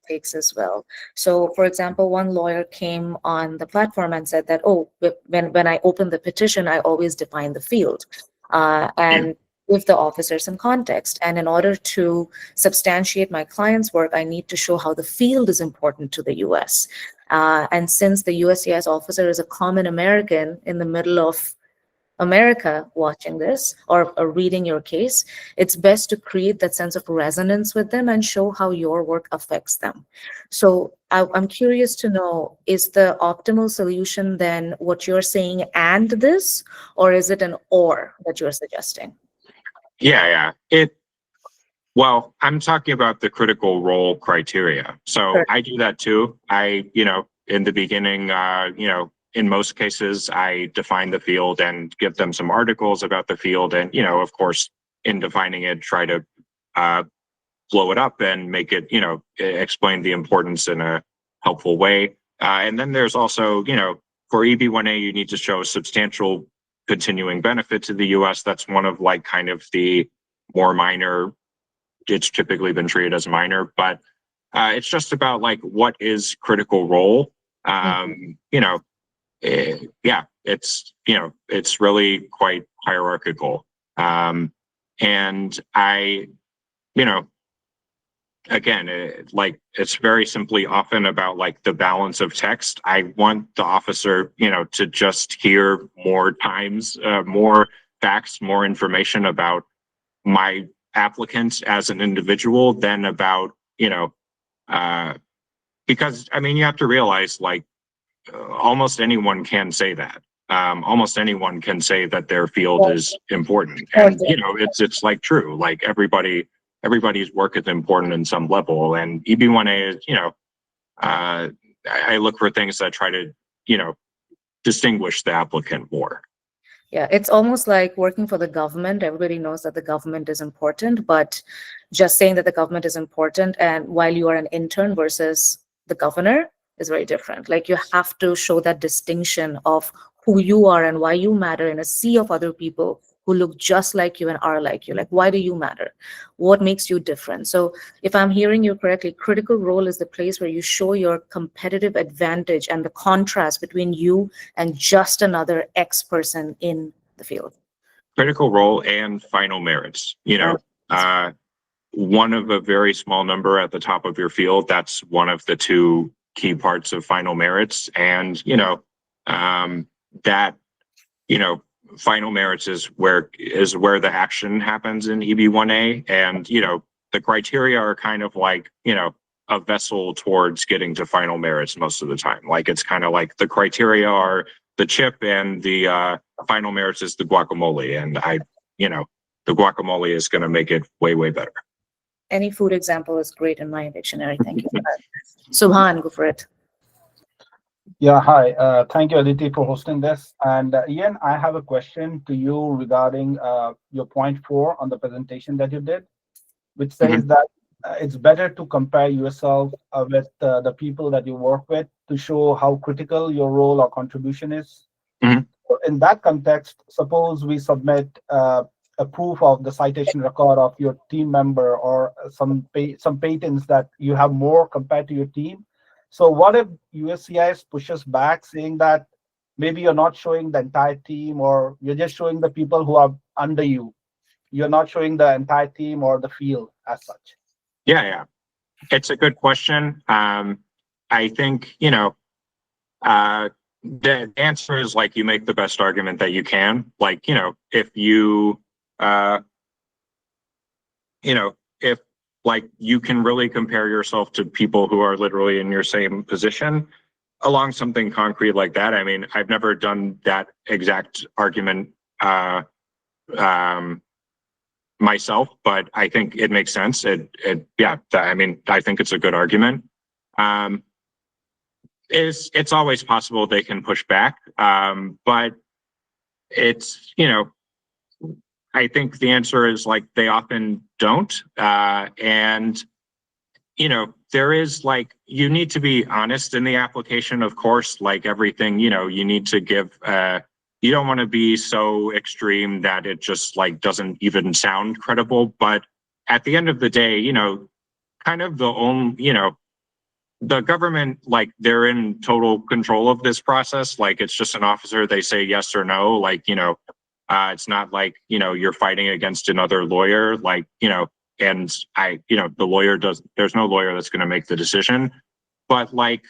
takes as well. So, for example, one lawyer came on the platform and said that, oh, when I open the petition, I always define the field and give the officer some context. And in order to substantiate my client's work, I need to show how the field is important to the US. And since the USCIS officer is a common American in the middle of America watching this or reading your case, it's best to create that sense of resonance with them and show how your work affects them. So I'm curious to know, is the optimal solution then what you're saying and this, or is it an or that you're suggesting? Yeah. Well, I'm talking about the critical role criteria. So Sure. I do that too. In the beginning, in most cases, I define the field and give them some articles about the field. And, of course, in defining it, try to blow it up and make it, explain the importance in a helpful way. And then there's also, for EB1A, you need to show substantial continuing benefit to the US. That's one of kind of the more minor. It's typically been treated as minor, but it's just about what is critical role. yeah, it's, it's really quite hierarchical. And I, again, it's very simply often about like the balance of text. I want the officer, to just hear more times, more facts, more information about my applicant as an individual than about, because I mean, you have to realize like almost anyone can say that. Almost anyone can say that their field is important, and it's like true. Like everybody's work is important in some level, and EB1A is, I look for things that try to, distinguish the applicant more. Yeah, it's almost like working for the government. Everybody knows that the government is important, but just saying that the government is important and while you are an intern versus the governor is very different. Like you have to show that distinction of who you are and why you matter in a sea of other people who look just like you and are like you. Like, why do you matter? What makes you different? So if I'm hearing you correctly, critical role is the place where you show your competitive advantage and the contrast between you and just another X person in the field. Critical role and final merits, one of a very small number at the top of your field. That's one of the two key parts of final merits. And, that, final merits is where the action happens in EB1A. And, the criteria are kind of like, a vessel towards getting to final merits most of the time. Like it's kind of like the criteria are the chip and the final merits is the guacamole. And the guacamole is going to make it way, way better. Any food example is great in my dictionary. Thank you for that. Subhan, go for it. Yeah, hi. Thank you, Aditi, for hosting this. And Ian, I have a question to you regarding your point 4 on the presentation that you did, which says that it's better to compare yourself with the people that you work with to show how critical your role or contribution is. In that context, suppose we submit a proof of the citation record of your team member or some patents that you have more compared to your team. So what if USCIS pushes back saying that maybe you're not showing the entire team or you're just showing the people who are under you? You're not showing the entire team or the field as such. Yeah. It's a good question. I think, the answer is like you make the best argument that you can. Like, if you, if like you can really compare yourself to people who are literally in your same position along something concrete like that. I mean, I've never done that exact argument myself, but I think it makes sense. I mean, I think it's a good argument. It's always possible they can push back, but it's, I think the answer is like they often don't. And, there is like, you need to be honest in the application, of course, like everything, you need to give, you don't want to be so extreme that it just like doesn't even sound credible. But at the end of the day, kind of the only, the government, like they're in total control of this process. Like it's just an officer, they say yes or no, like, it's not like, you're fighting against another lawyer, like, and the lawyer there's no lawyer that's going to make the decision. But like,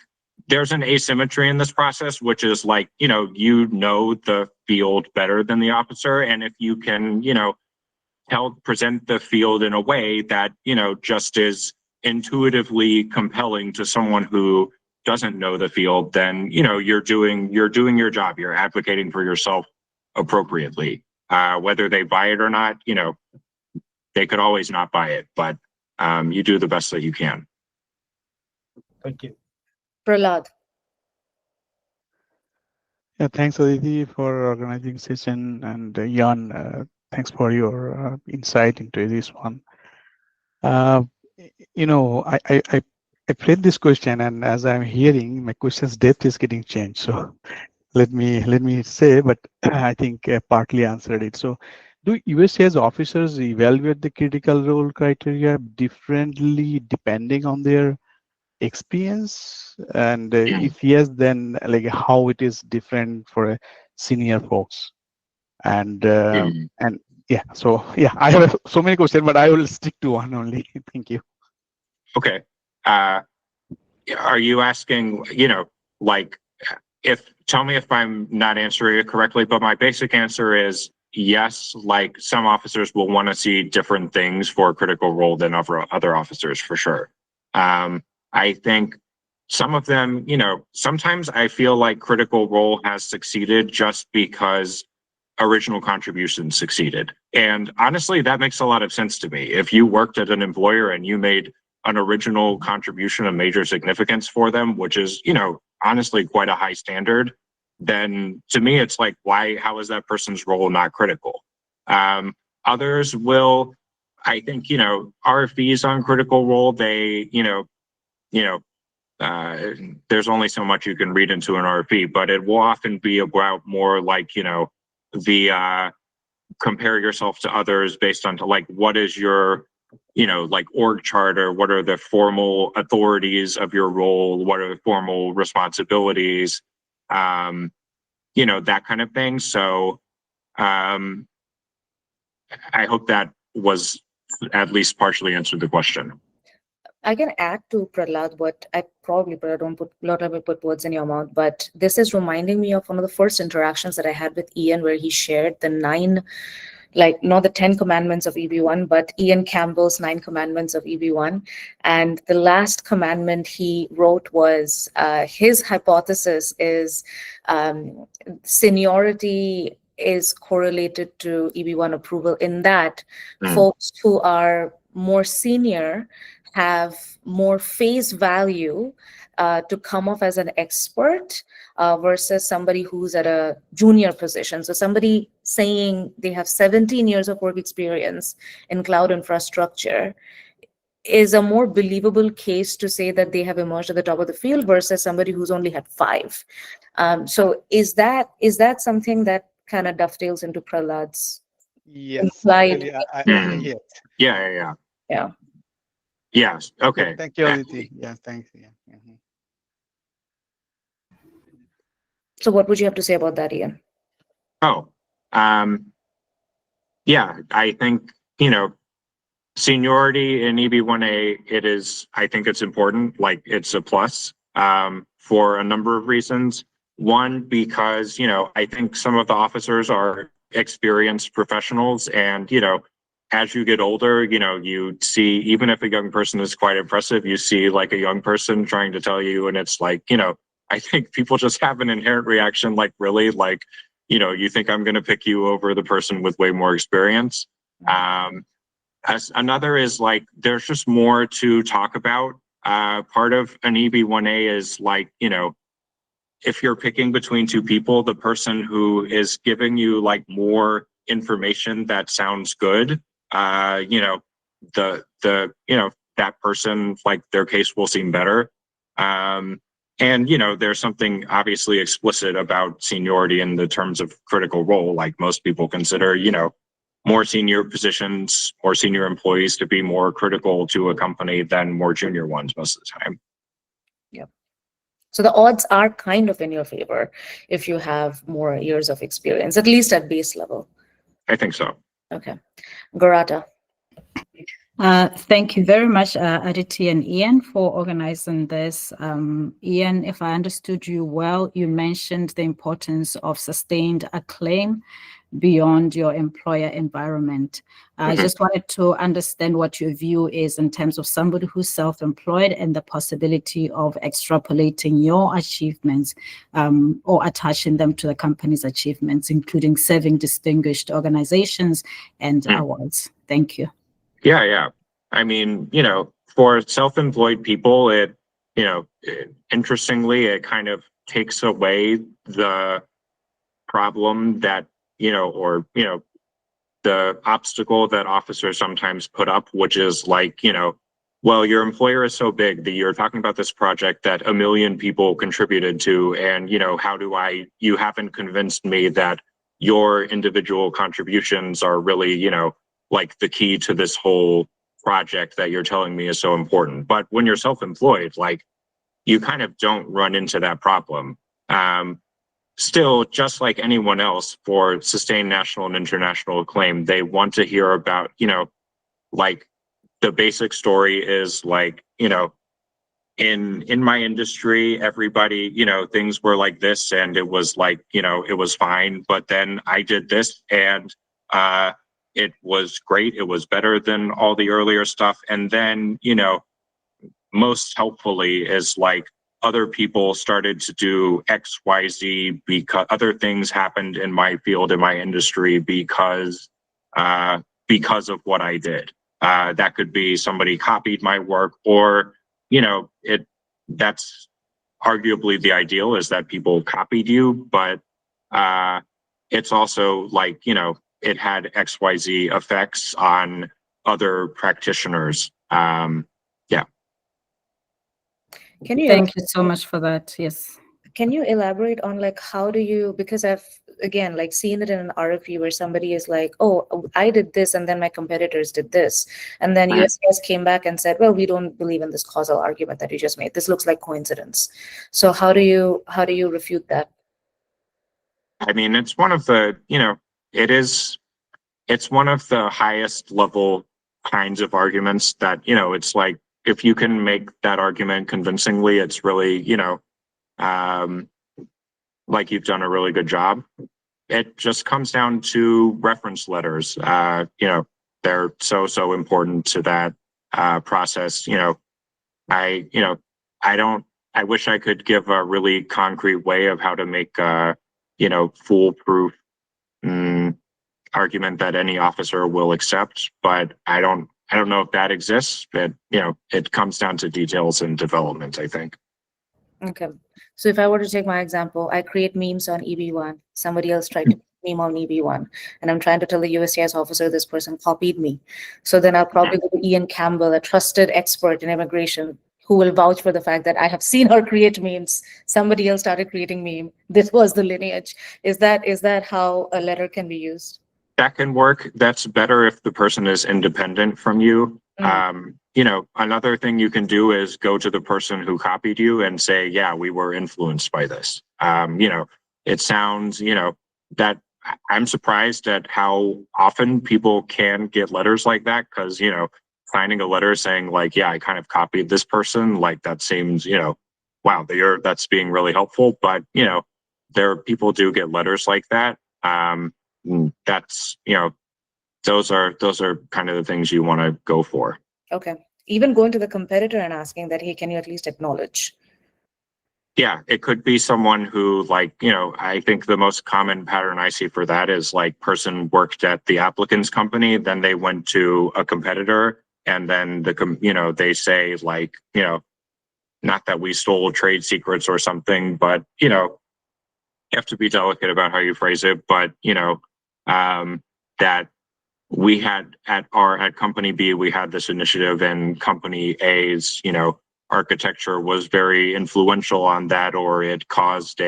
there's an asymmetry in this process, which is like, the field better than the officer. And if you can, present the field in a way that, just is intuitively compelling to someone who doesn't know the field, then, you're doing your job. You're advocating for yourself appropriately. Whether they buy it or not, they could always not buy it, but you do the best that you can. Thank you. Prahlad. Yeah, thanks, Aditi, for organizing session, and Jan, thanks for your insight into this one. I played this question, and as I'm hearing, my question's depth is getting changed. So let me say, but I think partly answered it. So, do USCIS officers evaluate the critical role criteria differently depending on their experience? And if yes, then like how it is different for senior folks? And yeah, so yeah, I have so many questions, but I will stick to one only. Thank you. Okay. Are you asking, like, tell me if I'm not answering it correctly, but my basic answer is yes, like some officers will want to see different things for a critical role than other officers, for sure. I think some of them, sometimes I feel like critical role has succeeded just because original contributions succeeded. And honestly, that makes a lot of sense to me. If you worked at an employer and you made an original contribution of major significance for them, which is, honestly quite a high standard, then to me, it's like, how is that person's role not critical? Others will, I think, RFEs on critical role, they, there's only so much you can read into an RFE, but it will often be about more like, the compare yourself to others based on like, what is your, like org chart, or what are the formal authorities of your role? What are the formal responsibilities? That kind of thing. So I hope that was at least partially answered the question. I can add to Prahlad what I probably, but I don't put words in your mouth, but this is reminding me of one of the first interactions that I had with Ian, where he shared the 9, like not the 10 commandments of EB1, but Ian Campbell's 9 commandments of EB1. And the last commandment he wrote was his hypothesis is seniority is correlated to EB1 approval, in that folks who are more senior have more face value to come off as an expert versus somebody who's at a junior position. So somebody saying they have 17 years of work experience in cloud infrastructure is a more believable case to say that they have emerged at the top of the field versus somebody who's only had 5. So is that something that kind of dovetails into Prahlad's implied? Yes. Yeah. Yes. Okay. Thank you, Aditi. Yeah, thanks. Yeah. So what would you have to say about that, Ian? Yeah, I think, seniority in EB1A, I think it's important, like it's a plus for a number of reasons. One, because, I think some of the officers are experienced professionals, and, as you get older, you see, even if a young person is quite impressive, you see like a young person trying to tell you, and it's like, I think people just have an inherent reaction, like really, like, you think I'm going to pick you over the person with way more experience. Another is like, there's just more to talk about. Part of an EB1A is like, if you're picking between 2 people, the person who is giving you like more information that sounds good, that person, like their case will seem better. And, there's something obviously explicit about seniority in the terms of critical role. Like most people consider, more senior positions, more senior employees to be more critical to a company than more junior ones most of the time. Yep. So the odds are kind of in your favor if you have more years of experience, at least at base level. I think so. Okay. Garata. Thank you very much, Aditi and Ian, for organizing this. Ian, if I understood you well, you mentioned the importance of sustained acclaim beyond your employer environment. I just wanted to understand what your view is in terms of somebody who's self-employed and the possibility of extrapolating your achievements or attaching them to the company's achievements, including serving distinguished organizations and awards. Thank you. Yeah. I mean, for self-employed people, interestingly, it kind of takes away the problem that, the obstacle that officers sometimes put up, which is like, well, your employer is so big that you're talking about this project that 1 million people contributed to, and, you haven't convinced me that your individual contributions are really, like the key to this whole project that you're telling me is so important. But when you're self-employed, like, you kind of don't run into that problem. Still, just like anyone else, for sustained national and international acclaim, they want to hear about, like, the basic story is like, in my industry, everybody, things were like this, and it was like, it was fine. But then I did this, and it was great. It was better than all the earlier stuff. And then, most helpfully is like, other people started to do X, Y, Z because other things happened in my field, in my industry, because of what I did. That could be somebody copied my work, or, that's arguably the ideal, is that people copied you, but it's also like, it had XYZ effects on other practitioners. Can you Thank you so much for that. Yes. Can you elaborate on like how do you, because I've again like seen it in an RFP where somebody is like, oh, I did this and then my competitors did this, and then USCIS came back and said, well, we don't believe in this causal argument that you just made. This looks like coincidence. So how do you refute that? I mean, it's one of the, it's one of the highest level kinds of arguments that, it's like, if you can make that argument convincingly, it's really, like you've done a really good job. It just comes down to reference letters. They're so important to that process. I wish I could give a really concrete way of how to make foolproof argument that any officer will accept, but I don't know if that exists. But it comes down to details and development, I think. Okay, so if I were to take my example, I create memes on EB1. Somebody else tried to meme on EB1, and I'm trying to tell the USCIS officer this person copied me. So then I'll probably go to Ian Campbell, a trusted expert in immigration, who will vouch for the fact that I have seen her create memes. Somebody else started creating meme. This was the lineage. Is that how a letter can be used? That can work. That's better if the person is independent from you. Another thing you can do is go to the person who copied you and say, yeah, we were influenced by this. It sounds, that I'm surprised at how often people can get letters like that, because, finding a letter saying like, yeah, I kind of copied this person, like that seems, wow, that's being really helpful. But, people do get letters like that. That's, those are kind of the things you want to go for. Okay. Even going to the competitor and asking that, hey, can you at least acknowledge? Yeah, it could be someone who, like, I think the most common pattern I see for that is like, person worked at the applicant's company, then they went to a competitor, and then they say like, not that we stole trade secrets or something, but you have to be delicate about how you phrase it, but that we had at company B, we had this initiative, and company A's, architecture was very influential on that, or it caused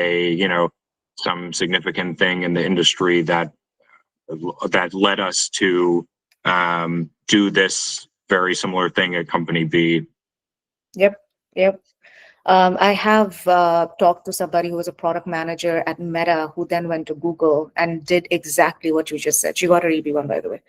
some significant thing in the industry that led us to do this very similar thing at company B. Yep. I have talked to somebody who was a product manager at Meta, who then went to Google and did exactly what you just said. She got her EB1, by the way.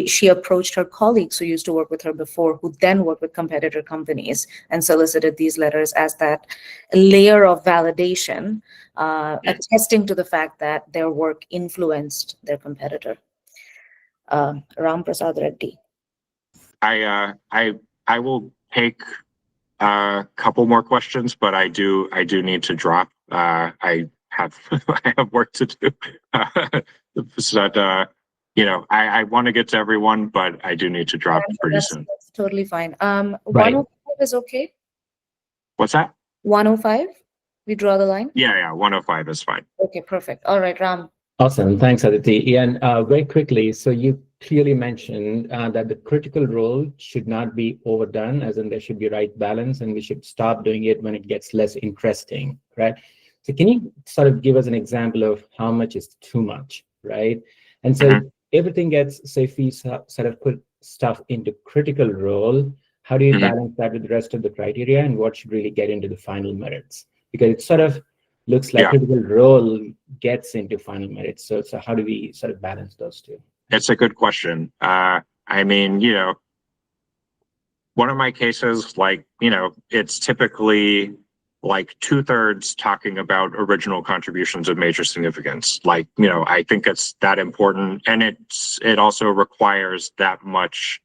She approached her colleagues who used to work with her before, who then worked with competitor companies, and solicited these letters as that layer of validation, attesting to the fact that their work influenced their competitor. Ram Prasad Reddy. I will take a couple more questions, but I do need to drop. I have work to do. I want to get to everyone, but I do need to drop pretty soon. That's totally fine. 105 is okay. What's that? 105. We draw the line. Yeah. 105 is fine. Okay, perfect. All right, Ram. Awesome. Thanks, Aditi. Ian, very quickly, so you clearly mentioned that the critical role should not be overdone, as in there should be right balance, and we should stop doing it when it gets less interesting, right? So can you sort of give us an example of how much is too much, right? And so everything gets, say, if we sort of put stuff into critical role, how do you balance that with the rest of the criteria, and what should really get into the final merits? Because it sort of looks like critical role gets into final merits. So how do we sort of balance those two? It's a good question. I mean, one of my cases, like, it's typically like 2/3 talking about original contributions of major significance. Like, I think it's that important, and it also requires that much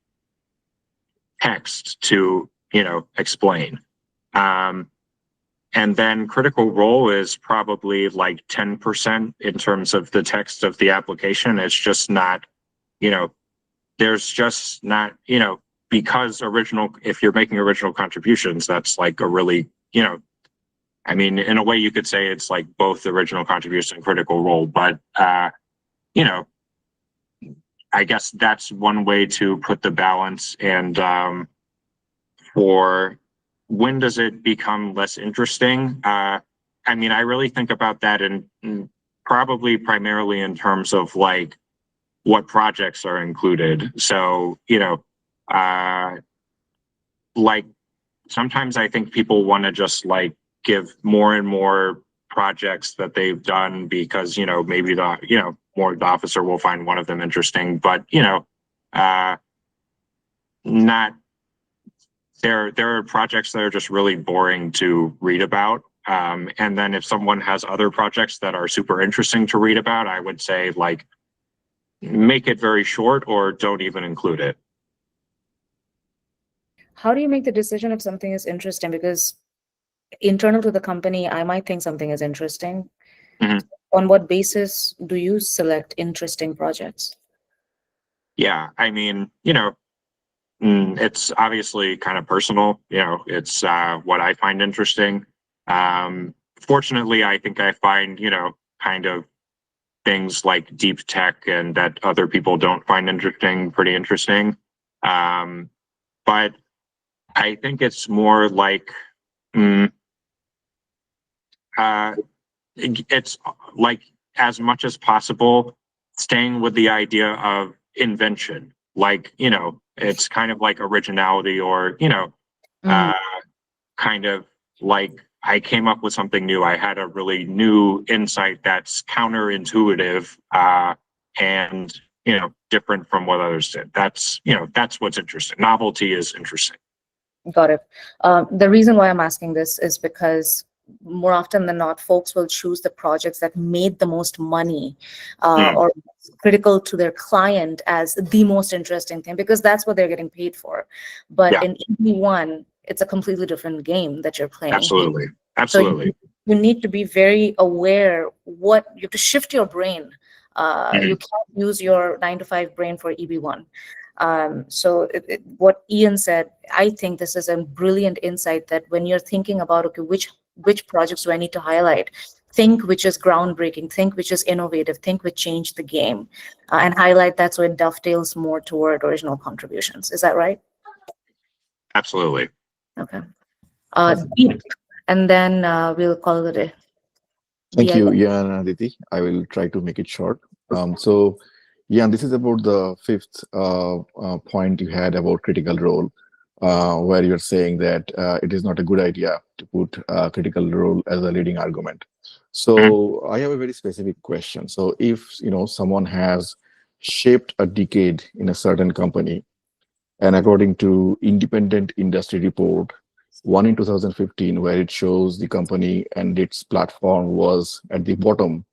text to, explain. And then critical role is probably like 10% in terms of the text of the application. It's just not, there's just not, because if you're making original contributions, that's like a really, I mean, in a way you could say it's like both original contribution and critical role, but, I guess that's one way to put the balance. And for when does it become less interesting? I mean, I really think about that in probably primarily in terms of like what projects are included. So, like sometimes I think people want to just like give more and more projects that they've done because, maybe the officer will find one of them interesting, but, not, there are projects that are just really boring to read about. And then if someone has other projects that are super interesting to read about, I would say like, make it very short or don't even include it. How do you make the decision if something is interesting? Because internal to the company, I might think something is interesting. Mhm. On what basis do you select interesting projects? Yeah, I mean, it's obviously kind of personal. It's what I find interesting. Fortunately, I think I find, kind of things like deep tech and that other people don't find interesting, pretty interesting. But I think it's more like, it's like as much as possible staying with the idea of invention. Like, it's kind of like originality or, kind of like I came up with something new. I had a really new insight that's counterintuitive and, different from what others did. That's what's interesting. Novelty is interesting. Got it. The reason why I'm asking this is because more often than not, folks will choose the projects that made the most money or critical to their client as the most interesting thing, because that's what they're getting paid for. But in EB1, it's a completely different game that you're playing. Absolutely. So you need to be very aware you have to shift your brain. You can't use your 9-to-5 brain for EB1. So what Ian said, I think this is a brilliant insight that when you're thinking about, okay, which projects do I need to highlight? Think which is groundbreaking, think which is innovative, think which changed the game, and highlight that so it dovetails more toward original contributions. Is that right? Absolutely. Okay. Deep, and then we'll call it a day. Thank you, Ian and Aditi. I will try to make it short. So, Ian, this is about the fifth point you had about critical role, where you're saying that it is not a good idea to put critical role as a leading argument. So I have a very specific question. So if someone has shaped a decade in a certain company, and according to independent industry report, one in 2015, where it shows the company and its platform was at the bottom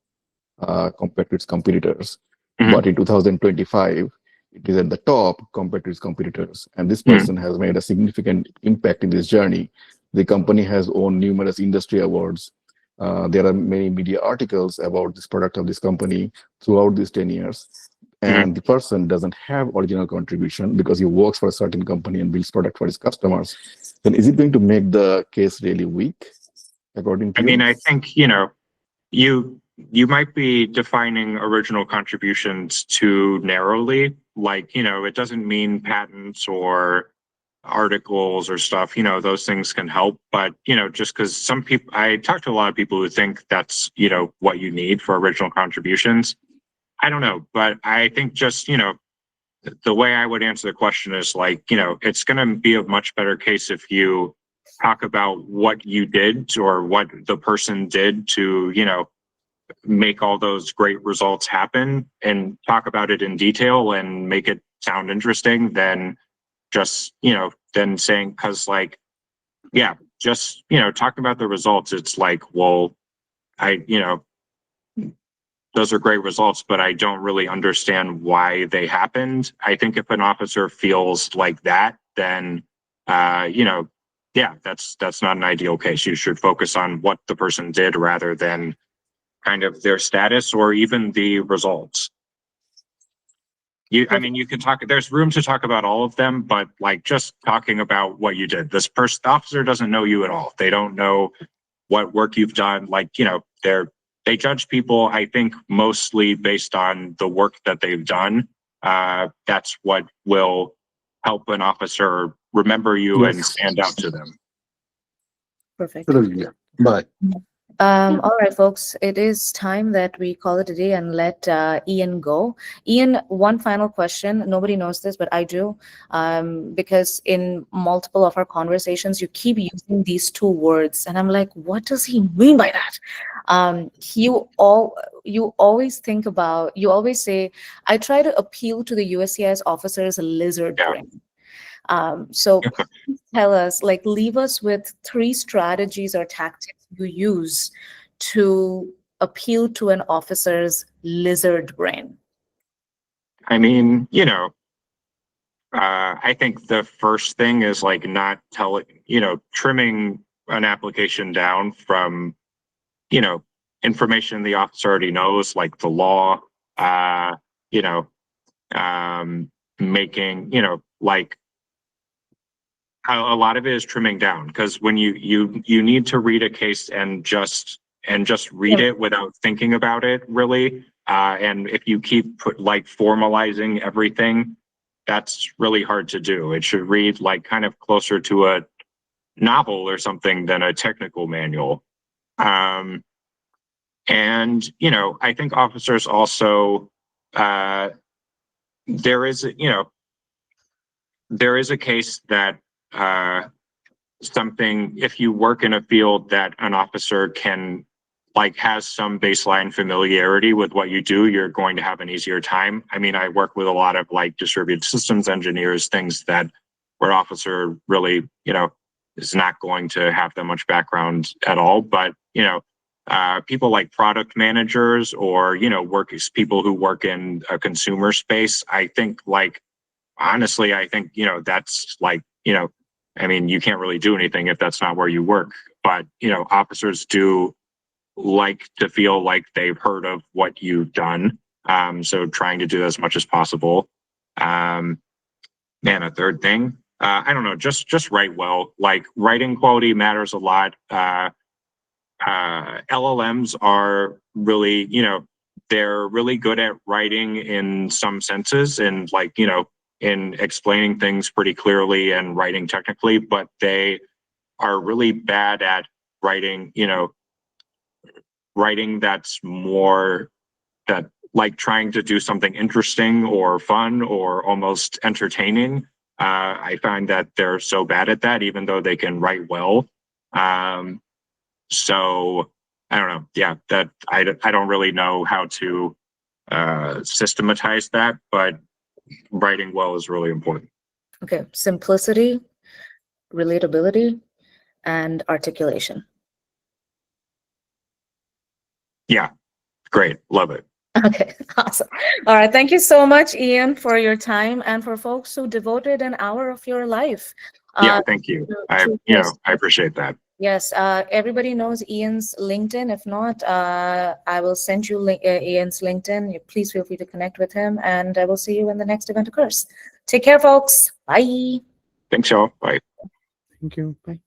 compared to its competitors. But in 2025, it is at the top compared to its competitors. And this person has made a significant impact in this journey. The company has won numerous industry awards. There are many media articles about this product of this company throughout these 10 years. And the person doesn't have original contribution because he works for a certain company and builds product for his customers. Then is it going to make the case really weak, according to you? I mean, I think, you might be defining original contributions too narrowly. Like, it doesn't mean patents or articles or stuff, those things can help. But, just because I talk to a lot of people who think that's, what you need for original contributions. I don't know, but I think just, the way I would answer the question is like, it's going to be a much better case if you talk about what you did or what the person did to, make all those great results happen and talk about it in detail and make it sound interesting than just, than saying, cause like, yeah, just, talking about the results. It's like, well, those are great results, but I don't really understand why they happened. I think if an officer feels like that, then, yeah, that's not an ideal case. You should focus on what the person did rather than kind of their status or even the results. You can talk, there's room to talk about all of them, but like just talking about what you did. The officer doesn't know you at all. They don't know what work you've done. Like, they judge people, I think, mostly based on the work that they've done. That's what will help an officer remember you and stand out to them. Perfect. Bye. All right, folks, it is time that we call it a day and let Ian go. Ian, one final question. Nobody knows this, but I do, because in multiple of our conversations, you keep using these two words, and I'm like, what does he mean by that? You always say, I try to appeal to the USCIS officers' lizard brain. So please tell us, like, leave us with 3 strategies or tactics you use to appeal to an officer's lizard brain. I mean, I think the first thing is like not trimming an application down from, information the officer already knows, like the law, making, like, a lot of it is trimming down, because when you need to read a case and just read it without thinking about it really, and if you keep formalizing everything, that's really hard to do. It should read like kind of closer to a novel or something than a technical manual. And I think officers also, there is a case that if you work in a field that an officer has some baseline familiarity with what you do, you're going to have an easier time. I mean, I work with a lot of distributed systems engineers, things where an officer really, is not going to have that much background at all. But, people like product managers or, people who work in a consumer space, I think honestly, I think, that's I mean, you can't really do anything if that's not where you work. But, officers do like to feel like they've heard of what you've done. So trying to do as much as possible. And a third thing, I don't know, just write well. Like, writing quality matters a lot. LLMs are really, they're really good at writing in some senses and in explaining things pretty clearly and writing technically, but they are really bad at writing, writing that's more trying to do something interesting or fun or almost entertaining. I find that they're so bad at that, even though they can write well. So I don't know. Yeah, that I don't really know how to systematize that, but writing well is really important. Okay, simplicity, relatability, and articulation. Yeah, great. Love it. Okay, awesome. All right, thank you so much, Ian, for your time, and for folks who devoted an hour of your life. Yeah, thank you. I appreciate that. Yes, everybody knows Ian's LinkedIn. If not, I will send you Ian's LinkedIn. Please feel free to connect with him, and I will see you when the next event occurs. Take care, folks. Bye. Thanks, y'all. Bye. Thank you. Bye.